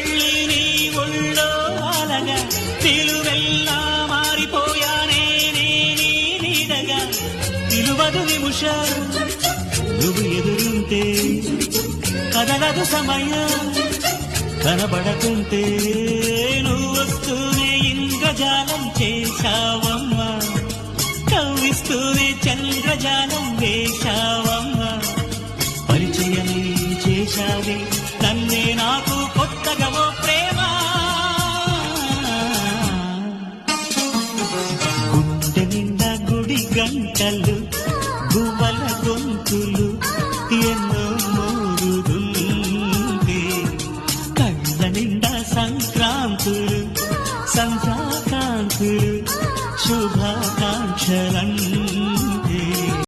వెళ్ళి నీ ఒళ్ళో అలగా నిలువెల్లా మారిపోయానే నీ నీడగా నిలువదు నిమిషం నువ్వు ఎదురుంటే కదలదు సమయం కనబడకుంటే నువ్వు వస్తూనే ఇంద్రజాలం చేశావమ్మా కవ్విస్తూనే చంద్రజాలం వేశావమ్మా పరిచయం చేశావే నన్నే నాకు కొత్తగా ఓ ప్రేమ గుండె నిండా గుడి గంటలు గువ్వలు